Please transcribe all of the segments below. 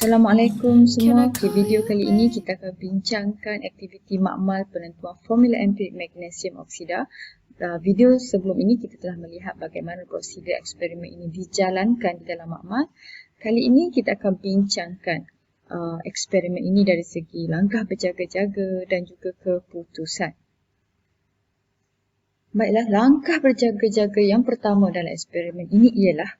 Assalamualaikum semua. Okay, video kali ini kita akan bincangkan aktiviti makmal penentuan formula empirik magnesium oksida. Video sebelum ini kita telah melihat bagaimana prosedur eksperimen ini dijalankan di dalam makmal. Kali ini kita akan bincangkan eksperimen ini dari segi langkah berjaga-jaga dan juga keputusan. Baiklah, langkah berjaga-jaga yang pertama dalam eksperimen ini ialah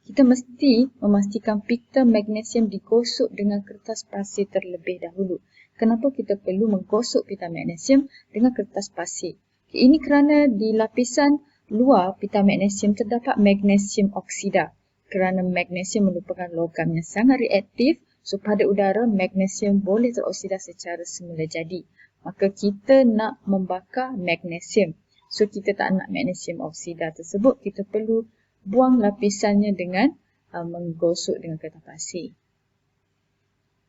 kita mesti memastikan pita magnesium digosok dengan kertas pasir terlebih dahulu. Kenapa kita perlu menggosok pita magnesium dengan kertas pasir? Ini kerana di lapisan luar pita magnesium terdapat magnesium oksida. Kerana magnesium merupakan logam yang sangat reaktif, so pada udara magnesium boleh teroksida secara semula jadi. Maka kita nak membakar magnesium. So kita tak nak magnesium oksida tersebut, kita perlu buang lapisannya dengan menggosok dengan kertas pasir.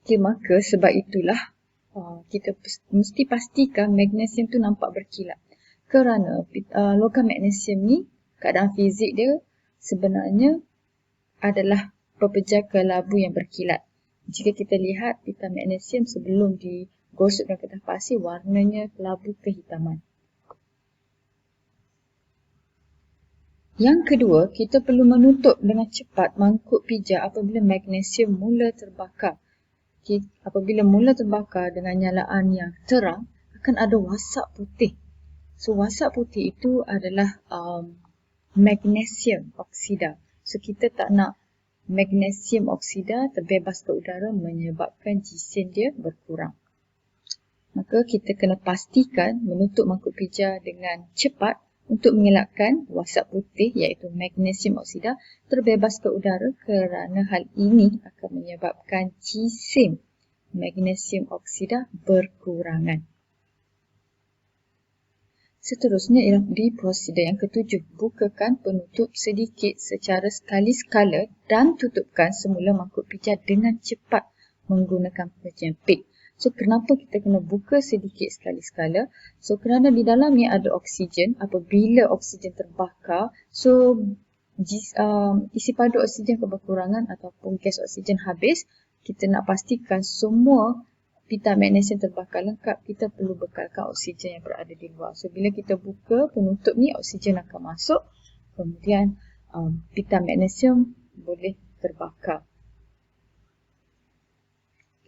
Okay, maka sebab itulah kita mesti pastikan magnesium tu nampak berkilat. Kerana logam magnesium ni, keadaan fizik dia sebenarnya adalah pepejal kelabu yang berkilat. Jika kita lihat pita magnesium sebelum digosok dengan kertas pasir, warnanya kelabu kehitaman. Yang kedua, kita perlu menutup dengan cepat mangkuk pijak apabila magnesium mula terbakar. Apabila mula terbakar dengan nyalaan yang terang, akan ada wasap putih. So, wasap putih itu adalah magnesium oksida. So, kita tak nak magnesium oksida terbebas ke udara menyebabkan jisim dia berkurang. Maka kita kena pastikan menutup mangkuk pijak dengan cepat untuk mengelakkan wasap putih iaitu magnesium oksida terbebas ke udara kerana hal ini akan menyebabkan jisim magnesium oksida berkurangan. Seterusnya ialah di prosedur yang ketujuh. Bukakan penutup sedikit secara sekali-sekala dan tutupkan semula mangkuk pijak dengan cepat menggunakan penjepit. So, kenapa kita kena buka sedikit sekali-sekala? So, kerana di dalam ni ada oksigen. Apabila oksigen terbakar, so isi padu oksigen keberkurangan ataupun gas oksigen habis, kita nak pastikan semua pita magnesium terbakar lengkap, kita perlu bekalkan oksigen yang berada di luar. So, bila kita buka penutup ni, oksigen akan masuk. Kemudian, pita magnesium boleh terbakar.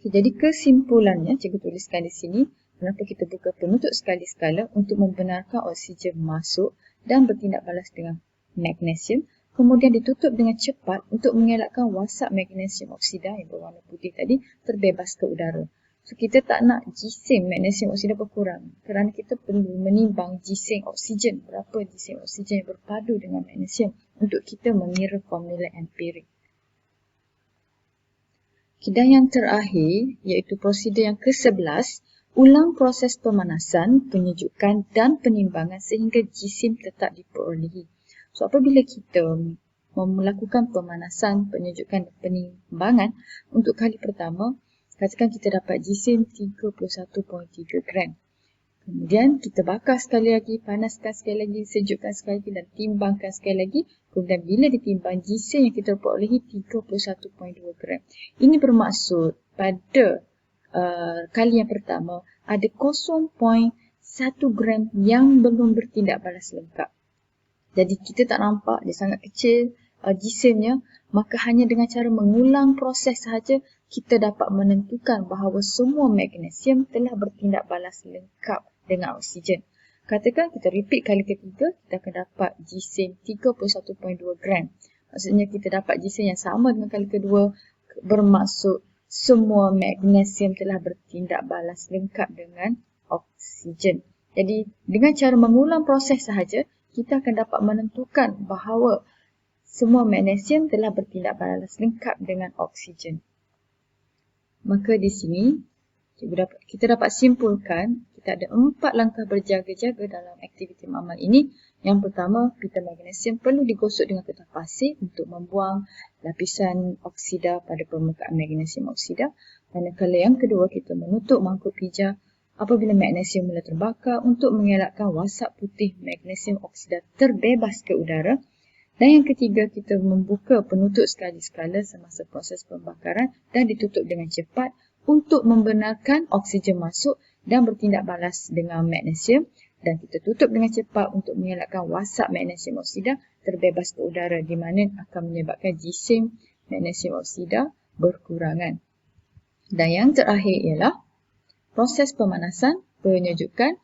Okay, jadi kesimpulannya, cikgu tuliskan di sini, kenapa kita buka penutup sekali-sekala untuk membenarkan oksigen masuk dan bertindak balas dengan magnesium. Kemudian ditutup dengan cepat untuk mengelakkan wasap magnesium oksida yang berwarna putih tadi terbebas ke udara. So, kita tak nak jisim magnesium oksida berkurang kerana kita perlu menimbang jisim oksigen, berapa jisim oksigen yang berpadu dengan magnesium untuk kita mengira formula empirik. Dan yang terakhir, iaitu prosedur yang ke-11, ulang proses pemanasan, penyejukan dan penimbangan sehingga jisim tetap diperolehi. So, apabila kita melakukan pemanasan, penyejukan dan penimbangan untuk kali pertama, katakan kita dapat jisim 31.3 gram. Kemudian kita bakar sekali lagi, panaskan sekali lagi, sejukkan sekali lagi dan timbangkan sekali lagi. Kemudian bila ditimbang, jisim yang kita perolehi 31.2 gram. Ini bermaksud pada kali yang pertama ada 0.1 gram yang belum bertindak balas lengkap. Jadi kita tak nampak, dia sangat kecil jisimnya, maka hanya dengan cara mengulang proses sahaja kita dapat menentukan bahawa semua magnesium telah bertindak balas lengkap dengan oksigen. Katakan kita repeat kali ketiga, kita akan dapat jisim 31.2 gram. Maksudnya kita dapat jisim yang sama dengan kali kedua, bermaksud semua magnesium telah bertindak balas lengkap dengan oksigen. Jadi dengan cara mengulang proses sahaja, kita akan dapat menentukan bahawa semua magnesium telah bertindak balas lengkap dengan oksigen. Maka di sini kita dapat simpulkan kita ada 4 langkah berjaga-jaga dalam aktiviti makmal ini. Yang pertama, pita magnesium perlu digosok dengan kertas pasir untuk membuang lapisan oksida pada permukaan magnesium oksida. Manakala yang kedua, kita menutup mangkuk pijak apabila magnesium mula terbakar untuk mengelakkan wasap putih magnesium oksida terbebas ke udara. Dan yang ketiga, kita membuka penutup skala-skala semasa proses pembakaran dan ditutup dengan cepat untuk membenarkan oksigen masuk dan bertindak balas dengan magnesium, dan kita tutup dengan cepat untuk mengelakkan wasap magnesium oksida terbebas ke udara, di mana akan menyebabkan jisim magnesium oksida berkurangan. Dan yang terakhir ialah proses pemanasan, penyejukan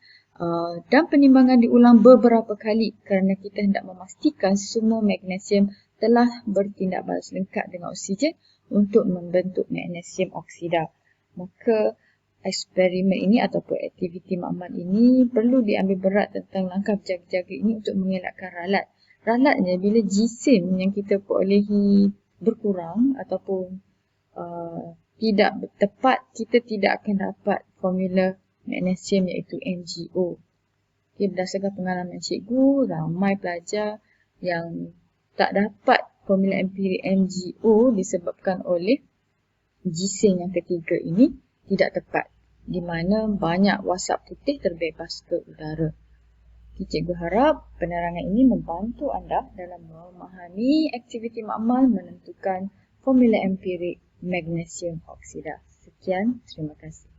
dan penimbangan diulang beberapa kali kerana kita hendak memastikan semua magnesium telah bertindak balas lengkap dengan oksigen untuk membentuk magnesium oksida. Maka eksperimen ini ataupun aktiviti makmal ini perlu diambil berat tentang langkah berjaga-jaga ini untuk mengelakkan ralat. Ralatnya bila jisim yang kita perolehi berkurang ataupun tidak tepat, kita tidak akan dapat formula magnesium iaitu MgO. Okay, berdasarkan pengalaman cikgu, ramai pelajar yang tak dapat formula empirik MgO disebabkan oleh jisim yang ketiga ini tidak tepat, di mana banyak wasap putih terbebas ke udara. Okay, cikgu harap penerangan ini membantu anda dalam memahami aktiviti makmal menentukan formula empirik magnesium oksida. Sekian, terima kasih.